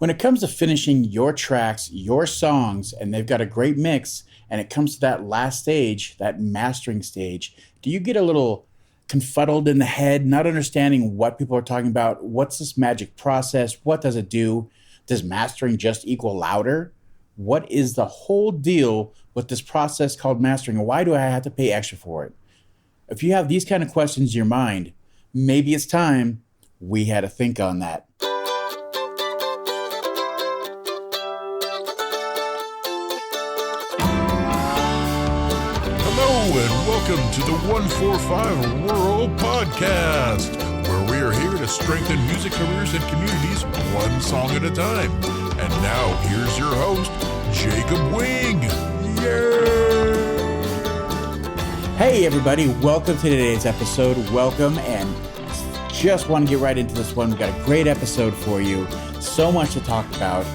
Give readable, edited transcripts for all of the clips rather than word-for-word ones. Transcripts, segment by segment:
When it comes to finishing your tracks, your songs, and they've got a great mix, and it comes to that last stage, that mastering stage, do you get a little confuddled in the head, not understanding what people are talking about? What's this magic process? What does it do? Does mastering just equal louder? What is the whole deal with this process called mastering, and why do I have to pay extra for it? If you have these kind of questions in your mind, maybe it's time we had to think on that. Hello and welcome to the 145 World Podcast, where we are here to strengthen music careers and communities one song at a time. And now here's your host, Jacob Wing. Yay! Hey everybody, welcome to today's episode. Welcome, and just want to get right into this one. We've got a great episode for you. So much to talk about.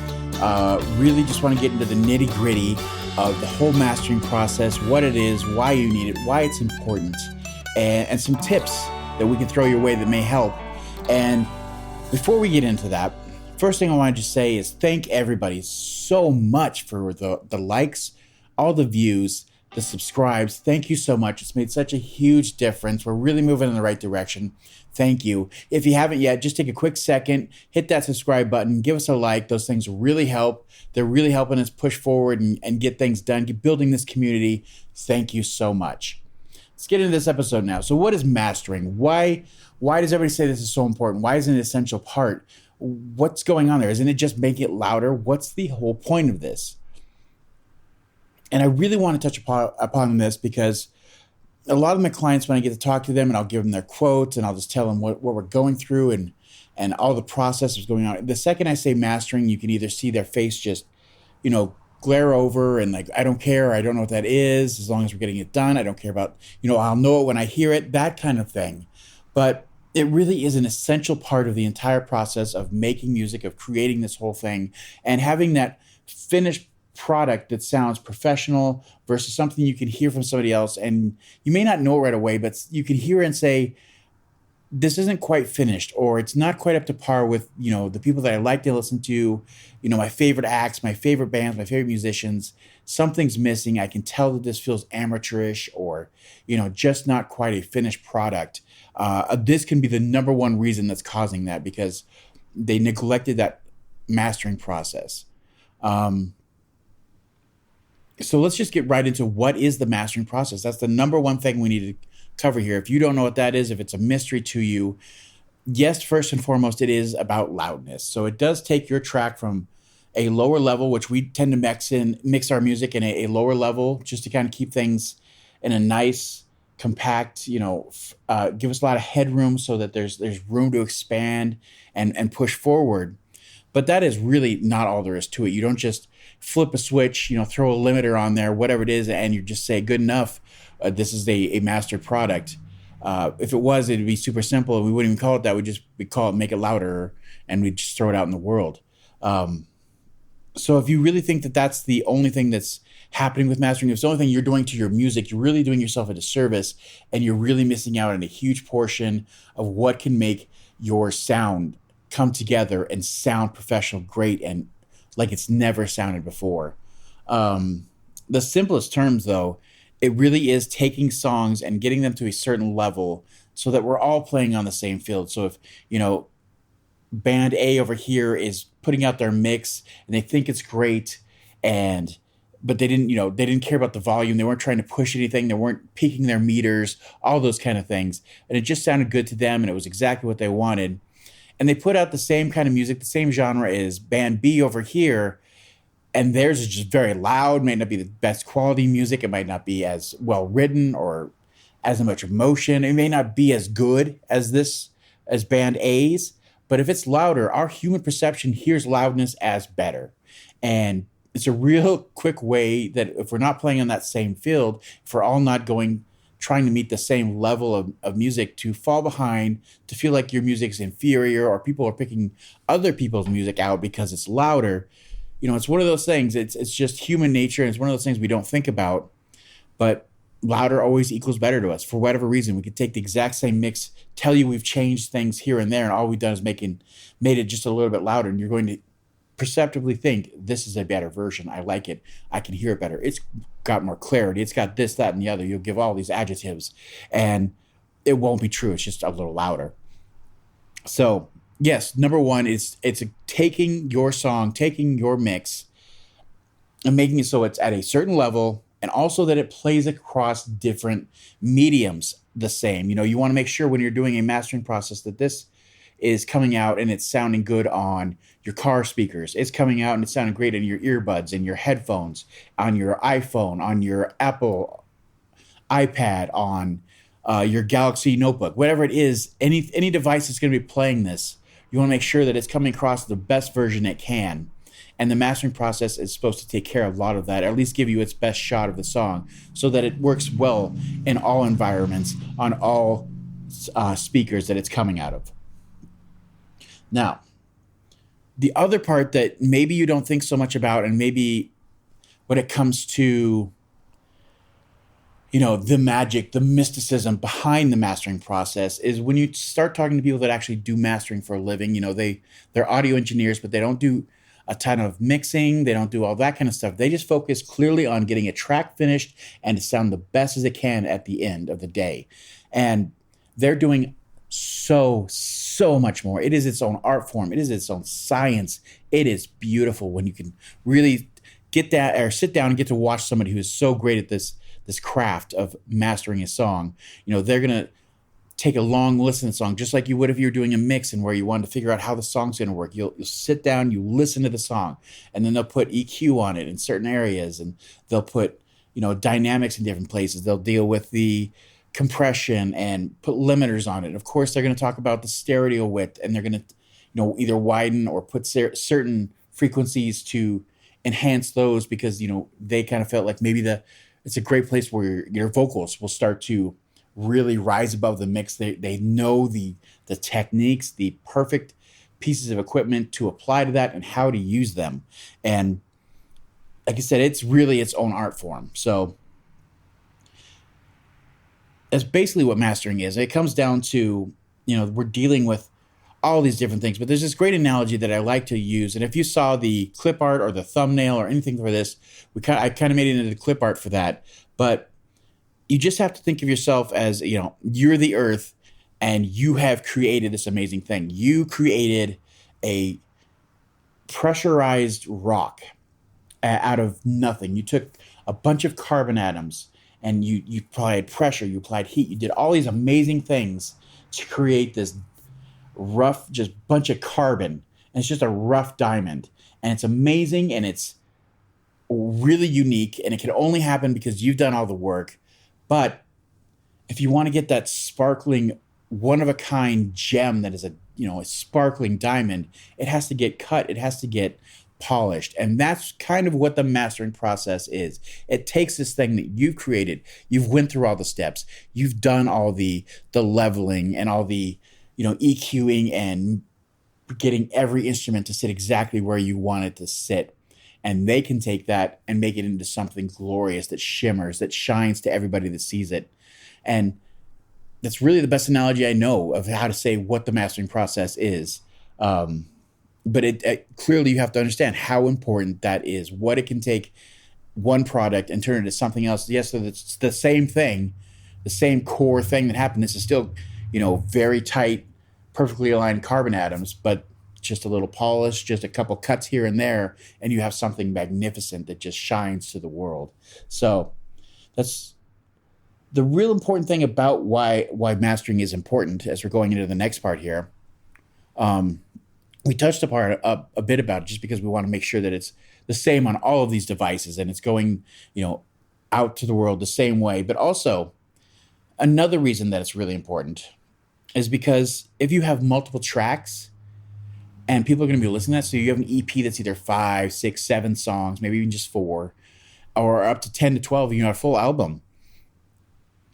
Really just want to get into the nitty gritty of the whole mastering process, what it is, why you need it, why it's important, and some tips that we can throw your way that may help. And before we get into that, first thing I want to just say is thank everybody so much for the likes, all the views, the subscribes. Thank you so much. It's made such a huge difference. We're really moving in the right direction. Thank you. If you haven't yet, just take a quick second, hit that subscribe button, give us a like. Those things really help. They're really helping us push forward and get things done, get building this community. Thank you so much. Let's get into this episode now. So what is mastering? Why does everybody say this is so important? Why is it an essential part? What's going on there? Isn't it just make it louder? What's the whole point of this? And I really want to touch upon this because a lot of my clients, when I get to talk to them and I'll give them their quotes and I'll just tell them what we're going through and all the process is going on. The second I say mastering, you can either see their face just, glare over and like, I don't care. I don't know what that is. As long as we're getting it done. I don't care about, I'll know it when I hear it, that kind of thing. But it really is an essential part of the entire process of making music, of creating this whole thing, and having that finished product that sounds professional versus something you can hear from somebody else. And you may not know right away, but you can hear and say, this isn't quite finished, or it's not quite up to par with, the people that I like to listen to, my favorite acts, my favorite bands, my favorite musicians. Something's missing. I can tell that this feels amateurish or, just not quite a finished product. This can be the number one reason that's causing that, because they neglected that mastering process. So let's just get right into what is the mastering process. That's the number one thing we need to cover here. If you don't know what that is, if it's a mystery to you, yes, first and foremost, it is about loudness. So it does take your track from a lower level, which we tend to mix our music in a lower level just to kind of keep things in a nice, compact, give us a lot of headroom so that there's room to expand and push forward. But that is really not all there is to it. You don't just flip a switch, throw a limiter on there, whatever it is, and you just say, good enough, this is a mastered product. If it was, it'd be super simple. We wouldn't even call it that. We'd call it make it louder, and we'd just throw it out in the world. So if you really think that that's the only thing that's happening with mastering, if it's the only thing you're doing to your music, you're really doing yourself a disservice, and you're really missing out on a huge portion of what can make your sound come together and sound professional, great, and like it's never sounded before. The simplest terms, though, it really is taking songs and getting them to a certain level so that we're all playing on the same field. So if, band A over here is putting out their mix and they think it's great, but they didn't care about the volume. They weren't trying to push anything. They weren't peaking their meters, all those kind of things. And it just sounded good to them, and it was exactly what they wanted. And they put out the same kind of music, the same genre as band B over here, and theirs is just very loud, might not be the best quality music. It might not be as well written or as much emotion. It may not be as good as band A's, but if it's louder, our human perception hears loudness as better. And it's a real quick way that if we're not playing on that same field, if we're all not trying to meet the same level of music, to fall behind, to feel like your music's inferior, or people are picking other people's music out because it's louder. It's one of those things. It's just human nature, and it's one of those things we don't think about. But louder always equals better to us for whatever reason. We could take the exact same mix, tell you we've changed things here and there, and all we've done is made it just a little bit louder, and you're going to perceptibly think this is a better version. I like it. I can hear it better. It's got more clarity. It's got this, that, and the other. You'll give all these adjectives, and it won't be true. It's just a little louder. So yes, number one is it's taking your song, taking your mix, and making it so it's at a certain level, and also that it plays across different mediums the same. You want to make sure when you're doing a mastering process that this is coming out and it's sounding good on your car speakers. It's coming out and it's sounding great in your earbuds, in your headphones, on your iPhone, on your Apple iPad, on your Galaxy notebook, whatever it is, any device that's going to be playing this, you want to make sure that it's coming across the best version it can. And the mastering process is supposed to take care of a lot of that, or at least give you its best shot of the song so that it works well in all environments, on all speakers that it's coming out of. Now, the other part that maybe you don't think so much about, and maybe when it comes to, the magic, the mysticism behind the mastering process, is when you start talking to people that actually do mastering for a living. They're audio engineers, but they don't do a ton of mixing. They don't do all that kind of stuff. They just focus clearly on getting a track finished and to sound the best as it can at the end of the day. And they're doing so much more. It is its own art form. It is its own science. It is beautiful when you can really get that, or sit down and get to watch somebody who is so great at this craft of mastering a song. They're going to take a long listen to the song, just like you would if you were doing a mix and where you wanted to figure out how the song's going to work. You'll sit down, you listen to the song, and then they'll put EQ on it in certain areas, and they'll put, dynamics in different places. They'll deal with the compression and put limiters on it. Of course, they're going to talk about the stereo width, and they're going to, either widen or put certain frequencies to enhance those, because, they kind of felt like maybe it's a great place where your vocals will start to really rise above the mix. They know the techniques, the perfect pieces of equipment to apply to that and how to use them. And like I said, it's really its own art form. So that's basically what mastering is. It comes down to, we're dealing with all these different things, but there's this great analogy that I like to use. And if you saw the clip art or the thumbnail or anything for this, I kind of made it into the clip art for that. But you just have to think of yourself as, you're the earth and you have created this amazing thing. You created a pressurized rock out of nothing. You took a bunch of carbon atoms and you applied pressure, you applied heat, you did all these amazing things to create this rough, just bunch of carbon. And it's just a rough diamond. And it's amazing, and it's really unique, and it can only happen because you've done all the work. But if you want to get that sparkling, one-of-a-kind gem that is a sparkling diamond, it has to get cut. It has to get polished. And that's kind of what the mastering process is. It takes this thing that you've created. You've went through all the steps. You've done all the leveling and all the, EQing and getting every instrument to sit exactly where you want it to sit. And they can take that and make it into something glorious that shimmers, that shines to everybody that sees it. And that's really the best analogy I know of how to say what the mastering process is. But it clearly you have to understand how important that is, what it can take one product and turn it into something else. Yes, so it's the same thing, the same core thing that happened. This is still, very tight, perfectly aligned carbon atoms, but just a little polish, just a couple cuts here and there, and you have something magnificent that just shines to the world. So that's the real important thing about why mastering is important as we're going into the next part here. We touched upon a bit about it just because we want to make sure that it's the same on all of these devices and it's going, out to the world the same way. But also another reason that it's really important is because if you have multiple tracks and people are going to be listening to that, so you have an EP that's either 5, 6, 7 songs, maybe even just 4, or up to 10 to 12, a full album.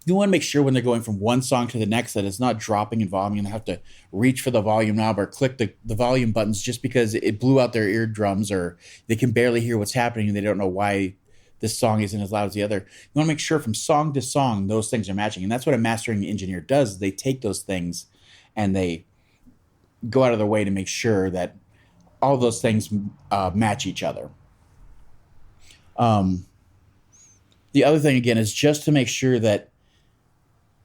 You want to make sure when they're going from one song to the next that it's not dropping in volume and they have to reach for the volume knob or click the volume buttons just because it blew out their eardrums or they can barely hear what's happening and they don't know why this song isn't as loud as the other. You want to make sure from song to song those things are matching. And that's what a mastering engineer does. Is they take those things and they go out of their way to make sure that all those things match each other. The other thing, again, is just to make sure that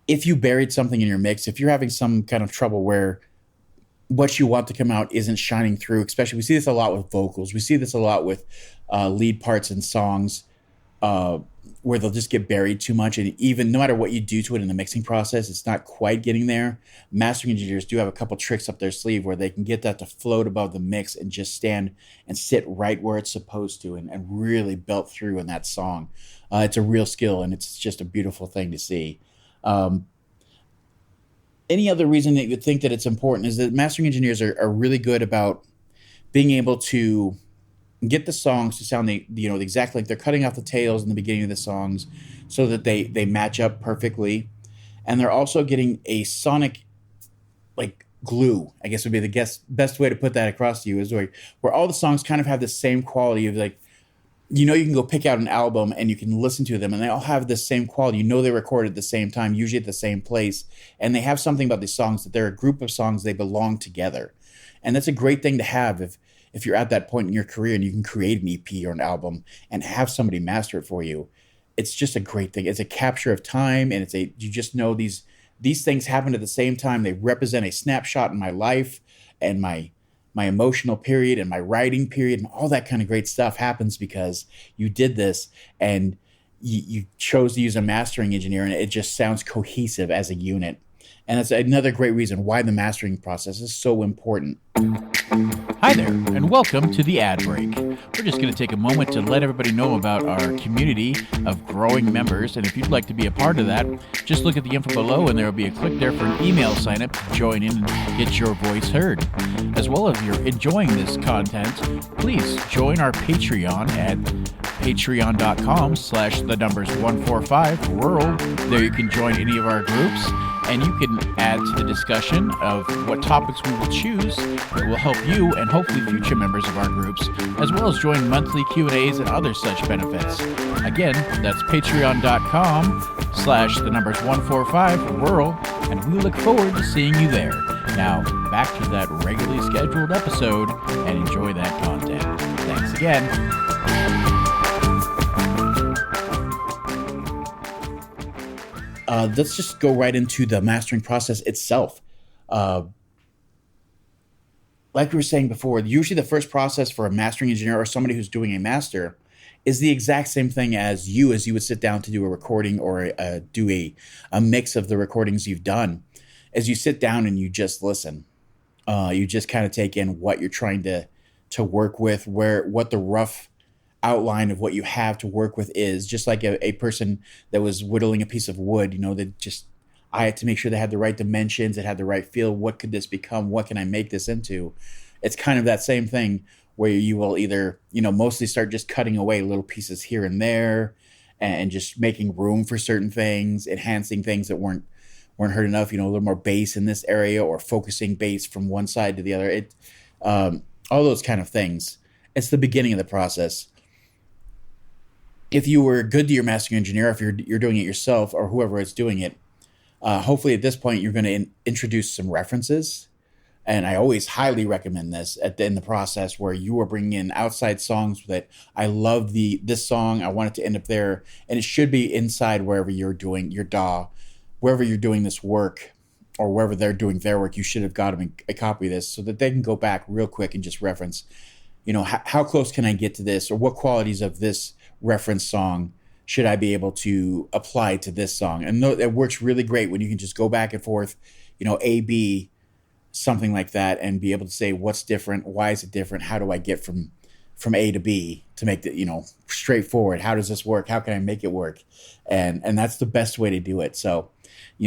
if you buried something in your mix, if you're having some kind of trouble where what you want to come out isn't shining through, especially we see this a lot with vocals. We see this a lot with lead parts in songs where they'll just get buried too much. And even no matter what you do to it in the mixing process, it's not quite getting there. Mastering engineers do have a couple tricks up their sleeve where they can get that to float above the mix and just stand and sit right where it's supposed to and really belt through in that song. It's a real skill, and it's just a beautiful thing to see. Any other reason that you would think that it's important is that mastering engineers are really good about being able to get the songs to sound exactly like they're cutting off the tails in the beginning of the songs so that they match up perfectly, and they're also getting a sonic like glue, I guess would be the best way to put that across to you, is where all the songs kind of have the same quality of like, you can go pick out an album and you can listen to them and they all have the same quality. They recorded at the same time, usually at the same place. And they have something about these songs that they're a group of songs, they belong together. And that's a great thing to have if you're at that point in your career and you can create an EP or an album and have somebody master it for you. It's just a great thing. It's a capture of time, and you just know these things happen at the same time. They represent a snapshot in my life and my emotional period and my writing period, and all that kind of great stuff happens because you did this and you chose to use a mastering engineer, and it just sounds cohesive as a unit. And that's another great reason why the mastering process is so important. Hi there, and welcome to the ad break. We're just going to take a moment to let everybody know about our community of growing members, and if you'd like to be a part of that, just look at the info below and there will be a click there for an email sign up to join in and get your voice heard. As well, if you're enjoying this content, please join our Patreon at patreon.com/145rural. There you can join any of our groups, and you can add to the discussion of what topics we will choose that will help you and hopefully future members of our groups, as well as join monthly Q&As and other such benefits. Again, that's patreon.com/145rural, and we look forward to seeing you there. Now, back to that regularly scheduled episode, and enjoy that content. Thanks again. Let's just go right into the mastering process itself. Like we were saying before, usually the first process for a mastering engineer or somebody who's doing a master is the exact same thing as you would sit down to do a recording or do a mix of the recordings you've done. As you sit down and you just listen, you just kind of take in what you're trying to work with, what the rough outline of what you have to work with is, just like a person that was whittling a piece of wood, I had to make sure they had the right dimensions, it had the right feel. What could this become? What can I make this into? It's kind of that same thing where you will either, mostly start just cutting away little pieces here and there and just making room for certain things, enhancing things that weren't heard enough, a little more bass in this area or focusing bass from one side to the other. All those kind of things. It's the beginning of the process. If you were good to your mastering engineer, if you're doing it yourself or whoever is doing it, hopefully at this point you're going to introduce some references. And I always highly recommend this in the process where you are bringing in outside songs that I love this song. I want it to end up there. And it should be inside wherever you're doing your DAW, wherever you're doing this work or wherever they're doing their work. You should have got them a copy of this so that they can go back real quick and just reference, how close can I get to this, or what qualities of this reference song should I be able to apply to this song? And it works really great when you can just go back and forth, A, B, something like that, and be able to say what's different, why is it different, how do I get from A to B to make it, straightforward. How does this work? How can I make it work? And that's the best way to do it. So,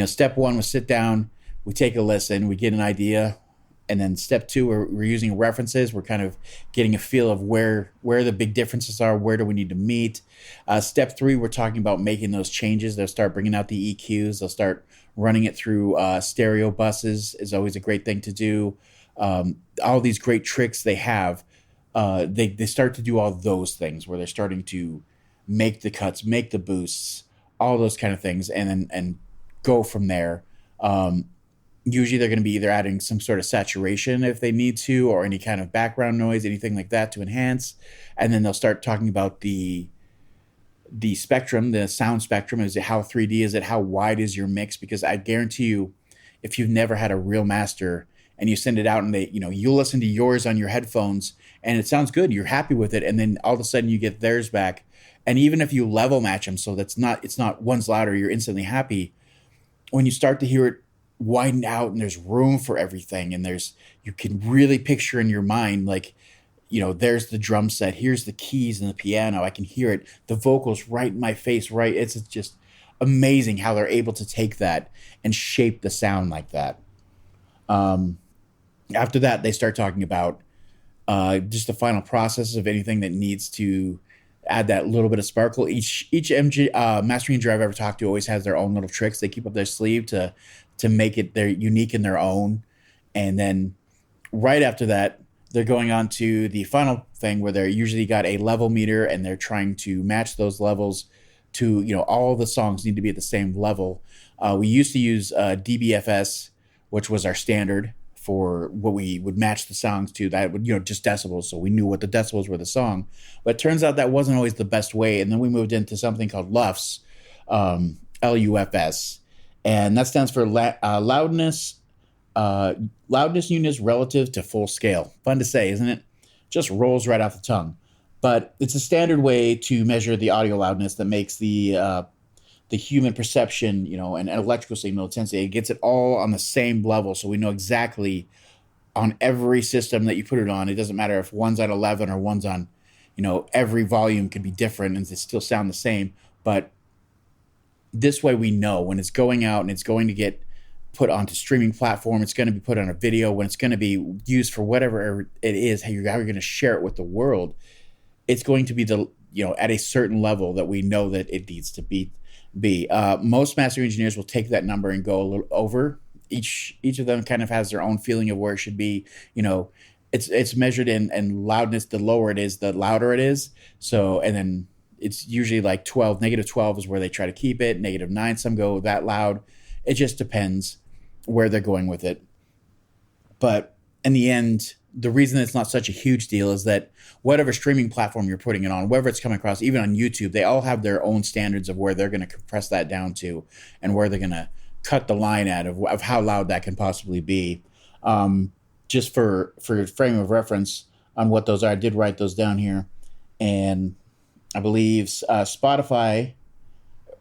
step one was sit down, we take a listen, we get an idea. And then step two, we're using references. We're kind of getting a feel of where the big differences are. Where do we need to meet? Step three, we're talking about making those changes. They'll start bringing out the EQs. They'll start running it through stereo buses. Is always a great thing to do. All these great tricks they have, they start to do all those things where they're starting to make the cuts, make the boosts, all those kind of things, and go from there. Usually they're going to be either adding some sort of saturation if they need to, or any kind of background noise, anything like that to enhance. And then they'll start talking about the spectrum, the sound spectrum. Is it how 3D is it? How wide is your mix? Because I guarantee you, if you've never had a real master and you send it out and you'll listen to yours on your headphones and it sounds good, you're happy with it, and then all of a sudden you get theirs back. And even if you level match them, so it's not one's louder, you're instantly happy. When you start to hear it widened out and there's room for everything, and you can really picture in your mind, like, there's the drum set, here's the keys and the piano, I can hear it, the vocals right in my face, right? It's just amazing how they're able to take that and shape the sound like that. After that, they start talking about just the final process of anything that needs to add that little bit of sparkle. Each mastering engineer I've ever talked to always has their own little tricks they keep up their sleeve to make it their unique in their own. And then right after that, they're going on to the final thing where they're usually got a level meter and they're trying to match those levels to, all the songs need to be at the same level. We used to use DBFS, which was our standard for what we would match the songs to. That would, just decibels, so we knew what the decibels were the song. But it turns out that wasn't always the best way. And then we moved into something called LUFS, LUFS, and that stands for loudness units relative to full scale. Fun to say, isn't it? Just rolls right off the tongue. But it's a standard way to measure the audio loudness that makes the human perception, and electrical signal intensity. It gets it all on the same level, so we know exactly on every system that you put it on. It doesn't matter if one's on 11 or one's on, every volume could be different and they still sound the same. But this way we know when it's going out and it's going to get put onto streaming platform, it's going to be put on a video, when it's going to be used for whatever it is, how you're going to share it with the world. It's going to be at a certain level that we know that it needs to be. Most master engineers will take that number and go a little over. Each of them kind of has their own feeling of where it should be. It's measured in loudness. The lower it is, the louder it is. So, and then it's usually like 12. -12 is where they try to keep it. -9, some go that loud. It just depends where they're going with it. But in the end, the reason it's not such a huge deal is that whatever streaming platform you're putting it on, wherever it's coming across, even on YouTube, they all have their own standards of where they're going to compress that down to and where they're going to cut the line at of how loud that can possibly be. Just for frame of reference on what those are, I did write those down here. And I believe Spotify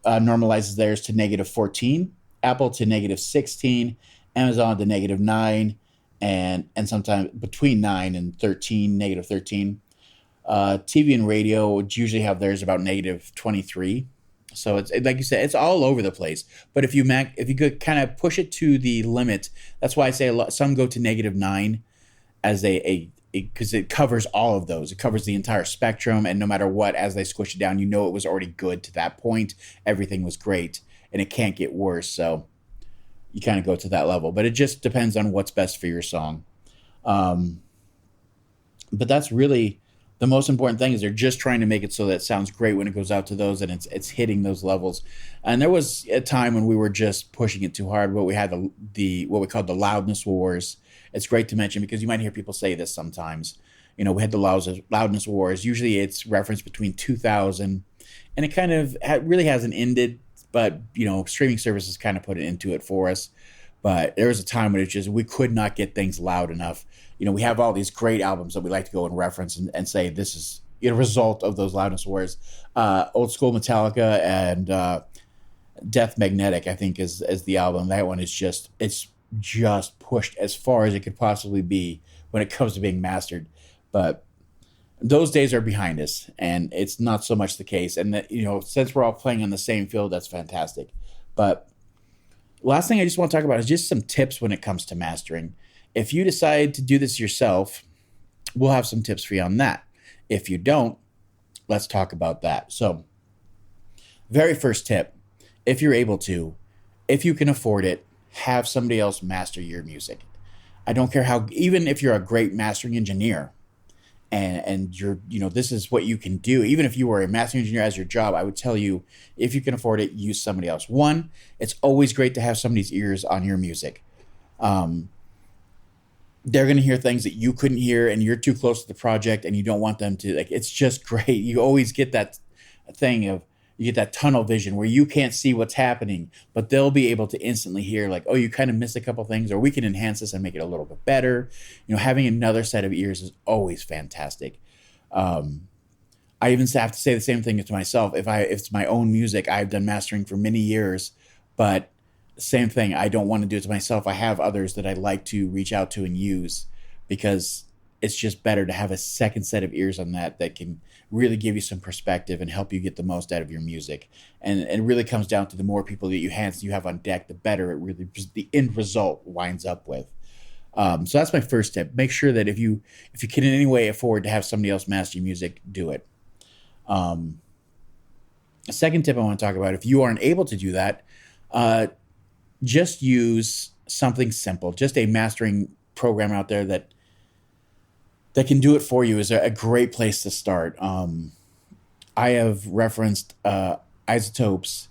normalizes theirs to -14, Apple to -16, Amazon to -9, and sometimes between 9 and 13, -13. TV and radio would usually have theirs about -23. So it's like you said, it's all over the place. But if you could kind of push it to the limit, that's why I say some go to -9 as because it covers all of those. It covers the entire spectrum, and no matter what, as they squish it down, it was already good to that point. Everything was great, and it can't get worse. So you kind of go to that level, but it just depends on what's best for your song. But that's really the most important thing, is they're just trying to make it so that it sounds great when it goes out to those, and it's hitting those levels. And there was a time when we were just pushing it too hard, but we had the what we called the loudness wars. It's great to mention because you might hear people say this sometimes. We had the loudness wars. Usually it's referenced between 2000, and it kind of really hasn't ended, but streaming services kind of put it into it for us. But there was a time when it's just, we could not get things loud enough. We have all these great albums that we like to go and reference and say this is a result of those loudness wars. Old school Metallica and Death Magnetic, I think, is the album. That one is just pushed as far as it could possibly be when it comes to being mastered. But those days are behind us, and it's not so much the case. And that, since we're all playing on the same field, that's fantastic. But last thing I just want to talk about is just some tips when it comes to mastering. If you decide to do this yourself, we'll have some tips for you on that. If you don't, let's talk about that. So, very first tip, if you're able to, if you can afford it, have somebody else master your music. I don't care even if you're a great mastering engineer and you're, this is what you can do. Even if you were a mastering engineer as your job, I would tell you, if you can afford it, use somebody else. One, it's always great to have somebody's ears on your music. They're going to hear things that you couldn't hear, and you're too close to the project and you don't want them to. Like, it's just great. You always get that thing of, you get that tunnel vision where you can't see what's happening, but they'll be able to instantly hear, like, oh, you kind of missed a couple things, or we can enhance this and make it a little bit better. Having another set of ears is always fantastic. I even have to say the same thing to myself. If it's my own music, I've done mastering for many years, but same thing. I don't want to do it to myself. I have others that I like to reach out to and use, because it's just better to have a second set of ears on that can really give you some perspective and help you get the most out of your music. And it really comes down to the more people that you have on deck, the better it really, the end result winds up with. So that's my first tip. Make sure that if you can in any way afford to have somebody else master your music, do it. A second tip I want to talk about, if you aren't able to do that, just use something simple. Just a mastering program out there that can do it for you is a great place to start. I have referenced Isotopes.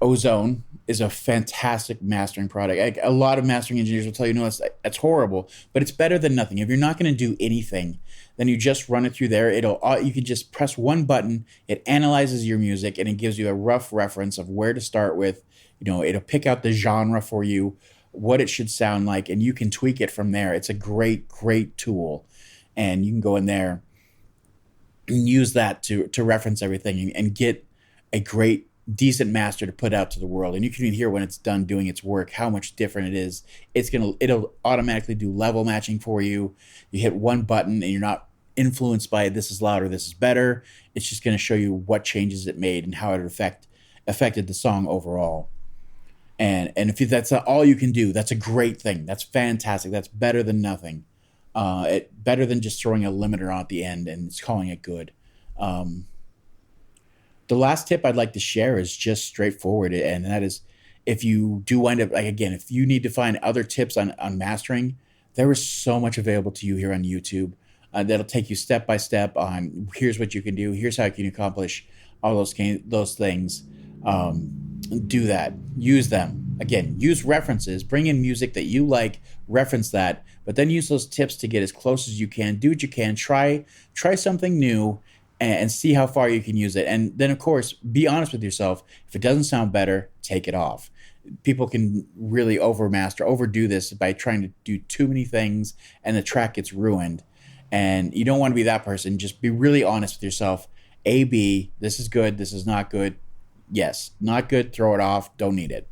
Ozone is a fantastic mastering product. A lot of mastering engineers will tell you, no, that's horrible, but it's better than nothing. If you're not going to do anything, then you just run it through there. You can just press one button. It analyzes your music and it gives you a rough reference of where to start with. It'll pick out the genre for you, what it should sound like, and you can tweak it from there. It's a great, great tool. And you can go in there and use that to reference everything and get a great, decent master to put out to the world. And you can even hear when it's done doing its work, how much different it is. It'll automatically do level matching for you. You hit one button and you're not influenced by this is louder, this is better. It's just going to show you what changes it made and how it affected the song overall. And if that's all you can do, that's a great thing. That's fantastic. That's better than nothing. Better than just throwing a limiter on at the end and calling it good. The last tip I'd like to share is just straightforward, and that is, if you do wind up, if you need to find other tips on mastering, there is so much available to you here on YouTube that'll take you step by step on, here's what you can do, here's how you can accomplish all those things. Do that. Use them. Again, use references. Bring in music that you like, reference that, but then use those tips to get as close as you can. Do what you can. Try something new and see how far you can use it. And then, of course, be honest with yourself. If it doesn't sound better, take it off. People can really overdo this by trying to do too many things, and the track gets ruined. And you don't want to be that person. Just be really honest with yourself. A, B, this is good, this is not good. Yes, not good, throw it off, don't need it.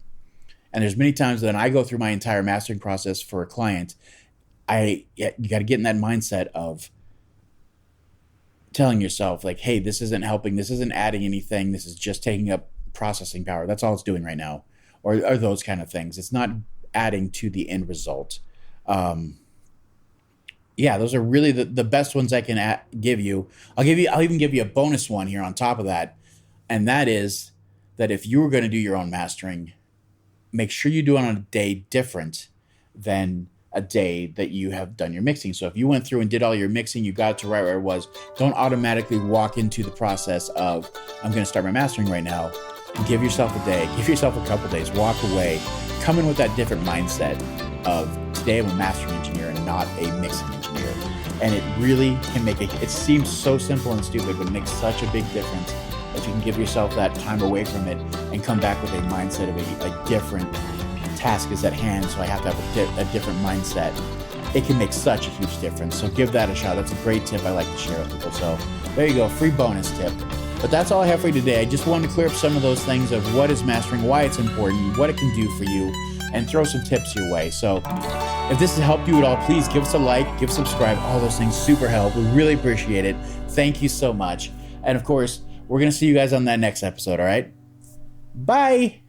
And there's many times that when I go through my entire mastering process for a client, you got to get in that mindset of telling yourself, like, hey, this isn't helping, this isn't adding anything, this is just taking up processing power. That's all it's doing right now. Or those kind of things. It's not adding to the end result. Those are really the best ones I can give you. I'll even give you a bonus one here on top of that. And that is that if you were going to do your own mastering, make sure you do it on a day different than a day that you have done your mixing. So if you went through and did all your mixing, you got it to right where it was, don't automatically walk into the process of, I'm going to start my mastering right now. Give yourself a day, give yourself a couple days, walk away, come in with that different mindset of, today I'm a mastering engineer and not a mixing engineer. And it really can it seems so simple and stupid, but it makes such a big difference if you can give yourself that time away from it and come back with a mindset of a different task is at hand, so I have to have a different mindset. It can make such a huge difference. So give that a shot. That's a great tip I like to share with people. So there you go, free bonus tip. But that's all I have for you today. I just wanted to clear up some of those things of what is mastering, why it's important, what it can do for you, and throw some tips your way. So if this has helped you at all, please give us a like, give subscribe. All those things super help. We really appreciate it. Thank you so much. And of course, we're going to see you guys on that next episode, all right? Bye.